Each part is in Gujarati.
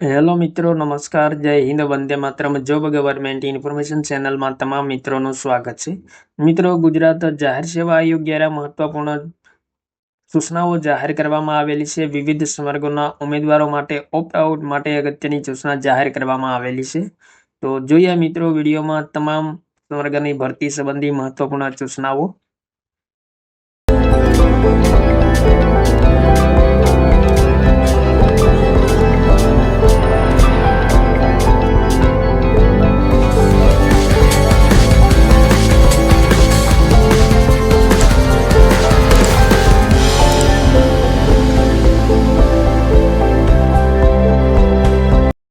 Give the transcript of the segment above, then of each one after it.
હેલો મિત્રો, નમસ્કાર, જય Hind, Vande Mataram. Job government information ચેનલમાં તમામ મિત્રોનું સ્વાગત છે. મિત્રો, ગુજરાત જાહેર સેવા આયોગ દ્વારા મહત્વપૂર્ણ સૂચનાઓ જાહેર કરવામાં આવેલી છે. વિવિધ સંવર્ગોના ઉમેદવારો માટે ઓપ્ટ આઉટ માટે અગત્યની સૂચના જાહેર કરવામાં આવેલી છે. તો જોઈએ મિત્રો વિડીયોમાં તમામ સંવર્ગની ભરતી સંબંધી મહત્વપૂર્ણ સૂચનાઓ.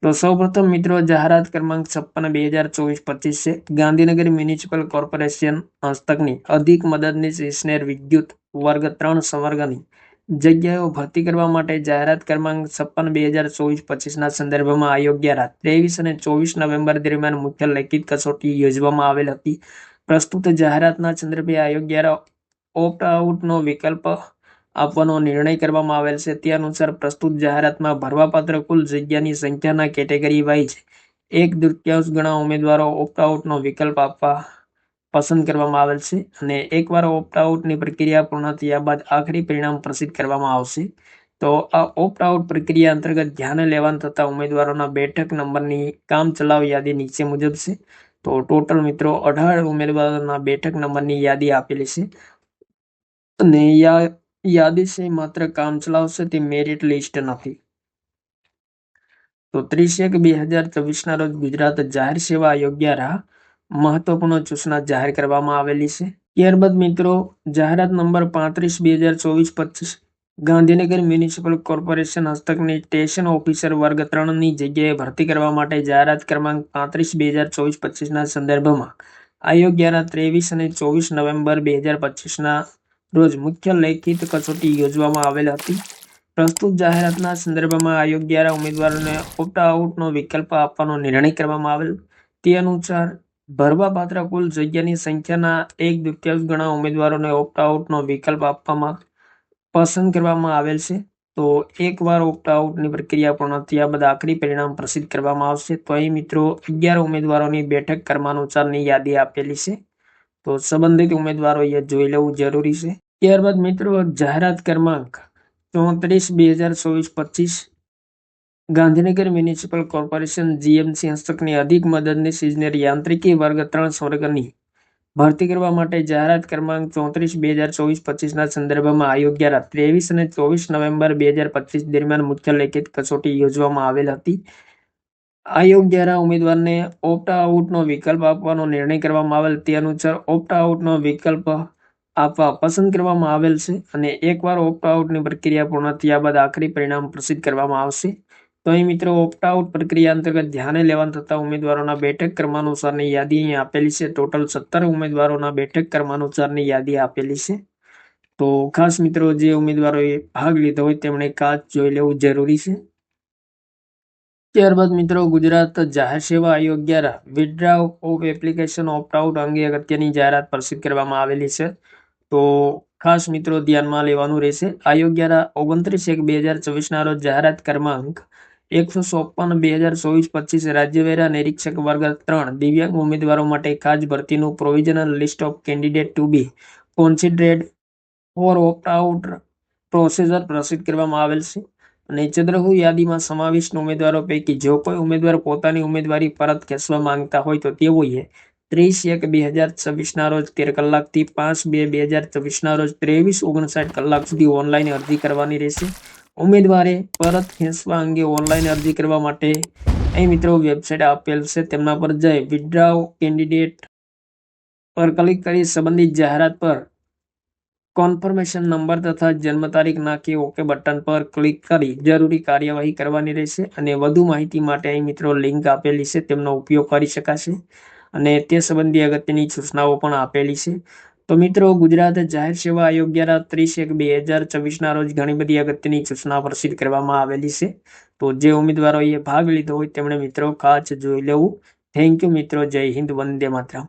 તો સૌપ્રથમ મિત્રો જાહેરાત ક્રમાંક 56/2024 છે. ગાંધીનગર મ્યુનિસિપલ કોર્પોરેશન હસ્તકની અધિક મદદનીશ ઇજનેર વિદ્યુત વર્ગ 3 સંવર્ગની જગ્યાઓ ભરતી કરવા માટે જાહેરાત ક્રમાંક 56/2024 સંદર્ભમાં આયોગ દ્વારા 23 અને 24 નવેમ્બર દરમિયાન મુખ્ય લેખિત કસોટી યોજવામાં આવેલ હતી. પ્રસ્તુત જાહેરાતના સંદર્ભે આયોગ દ્વારા ઓપ્ટ આઉટનો વિકલ્પ આપવાનો નિર્ણય કરવામાં આવેલ છે. તે અનુસાર પ્રસ્તુત જાહેરાતમાં ભરવાપાત્ર કુલ જગ્યાની સંખ્યાના કેટેગરી વાઇઝ 1/3 ગણા ઉમેદવારો ઓપ્ટ આઉટનો વિકલ્પ આપવા પસંદ કરવામાં આવેલ છે અને એકવાર ઓપ્ટ આઉટની પ્રક્રિયા પૂર્ણ થયા બાદ આખરી પરિણામ પ્રસિદ્ધ કરવામાં આવશે. તો આ ઓપ્ટ આઉટ પ્રક્રિયા અંતર્ગત ધ્યાને લેવાના થતા ઉમેદવારોના બેઠક નંબરની કામચલાઉ યાદી નીચે મુજબ છે. તો ટોટલ મિત્રો 18 ઉમેદવારોના બેઠક નંબરની યાદી આપેલી છે અને યાદી છે માત્ર કામચલાઉ છે, તે મેરિટ લિસ્ટ નથી. તો 30/1/2024 રોજ ગુજરાત જાહેર સેવા આયોગ દ્વારા મહત્વપૂર્ણ સૂચના જાહેર કરવામાં આવેલી છે. ત્યારબાદ મિત્રો જાહેરાત નંબર 35/2024-25 ગાંધીનગર મ્યુનિસિપલ કોર્પોરેશન હસ્તકની સ્ટેશન ઓફિસર વર્ગ 3ની જગ્યાએ ભરતી કરવા માટે જાહેરાત ક્રમાંક 35/2024-25 સંદર્ભમાં આયોગ દ્વારા 23 અને 24 નવેમ્બર 2025 રોજ મુખ્ય લેખિત કસોટી યોજવામાં આવેલ હતી. પ્રસ્તુત જાહેરાતના સંદર્ભમાં આયોગ દ્વારા ઉમેદવારોને ઓપ્ટ આઉટનો વિકલ્પ આપવાનો નિર્ણય કરવામાં આવેલ. તે અનુસાર ભરવાપાત્ર કુલ જગ્યાની સંખ્યાના 1/3 ગણા ઉમેદવારોને ઓપ્ટ આઉટનો વિકલ્પ આપવામાં પસંદ કરવામાં આવેલ છે. તો એકવાર ઓપ્ટ આઉટની પ્રક્રિયા પૂર્ણ થયા બાદ આખરી પરિણામ પ્રસિદ્ધ કરવામાં આવશે. તો અહીં મિત્રો 11 ઉમેદવારોની બેઠક ક્રમાનુસારની યાદી આપેલી છે. તો સંબંધિત ઉમેદવારોએ જોઈ લેવું જરૂરી છે. ત્યારબાદ મિત્રો જાહેરાત ક્રમાંક 34/2024-25 ગાંધીનગર મ્યુનિસિપલ કોર્પોરેશન જીએમસી હસ્તકની અધિક મદદનીશ ઇજનેર યાંત્રિકી વર્ગ 3 સંવર્ગની ભરતી કરવા માટે જાહેરાત ક્રમાંક 34/2024-25 સંદર્ભમાં આયોગ દ્વારા 23 અને 24 નવેમ્બર 2025 દરમિયાન મુખ્ય લેખિત કસોટી યોજવામાં આવેલ હતી. આયોગ દ્વારા ઉમેદવારને ઓપ્ટ આઉટનો વિકલ્પ આપવાનો નિર્ણય કરવામાં આવેલ. તે અનુસાર ઓપ્ટ આઉટનો વિકલ્પ આપવા પસંદ કરવામાં આવેલ છે અને એકવાર ઓપ્ટ આઉટની પ્રક્રિયા પૂર્ણ થયા બાદ આખરી પરિણામ પ્રસિદ્ધ કરવામાં આવશે. તો અહીં મિત્રો ઓપ્ટ આઉટ પ્રક્રિયા અંતર્ગત ધ્યાને લેવાના થતા ઉમેદવારોના બેઠક ક્રમાનુસારની યાદી અહીં આપેલી છે. ટોટલ 17 ઉમેદવારોના બેઠક ક્રમાનુસારની યાદી આપેલી છે. તો ખાસ મિત્રો જે ઉમેદવારોએ ભાગ લીધો હોય તેમણે ખાસ જોઈ લેવું જરૂરી છે. ત્યારબાદ મિત્રો ગુજરાત જાહેર સેવા આયોગ દ્વારા વિથડ્રાવ ઓફ એપ્લિકેશન ઓપ્ટ આઉટ અંગે અગત્યની જાહેરાત પ્રસિદ્ધ કરવામાં આવેલી છે. તો ખાસ મિત્રો ધ્યાનમાં લેવાનું રહેશે. આયોગ દ્વારા 29/1/2024 રોજ જાહેરાત ક્રમાંક 154/2024-25 રાજ્યવેરા નિરીક્ષક વર્ગ 3 દિવ્યાંગ ઉમેદવારો માટે ખાસ ભરતીનું provisional list of candidate to be considered for opt out procedure પ્રસિદ્ધ કરવામાં આવેલ છે અને ચંદ્રહુ યાદીમાં સમાવિષ્ટ ઉમેદવારો પૈકી જો કોઈ ઉમેદવાર પોતાની ઉમેદવારી પરત ખેંચવા માંગતા હોય તો તેઓએ 30/1/2026 રોજ 13 કલાકથી 5/2/2024 રોજ 23:59 કલાક સુધી ઓનલાઈન અરજી કરવાની રહેશે. ઉમેદવારે પરત ખેંચવા અંગે ઓનલાઈન અરજી કરવા માટે અહીં મિત્રો વેબસાઇટ આપેલ છે, તેમના પર જઈ વિથડ્રાવ કેન્ડિડેટ પર ક્લિક કરી સંબંધિત જાહેરાત પર કન્ફર્મેશન નંબર તથા જન્મ તારીખ નાખી ઓકે બટન પર ક્લિક કરી જરૂરી કાર્યવાહી કરવાની રહેશે અને વધુ માહિતી માટે અહીં મિત્રો લિંક આપેલી છે, તેમનો ઉપયોગ કરી શકાશે અને તે સંબંધી અગત્યની સૂચનાઓ પણ આપેલી છે. તો મિત્રો ગુજરાત જાહેર સેવા આયોગ દ્વારા 30/1/2024 રોજ ઘણી બધી અગત્યની સૂચના પ્રસિદ્ધ કરવામાં આવેલી છે. તો જે ઉમેદવારોએ ભાગ લીધો હોય તેમણે મિત્રો ખાસ જોઈ લેવું. થેન્ક યુ મિત્રો. જય હિન્દ, વંદે માતરમ.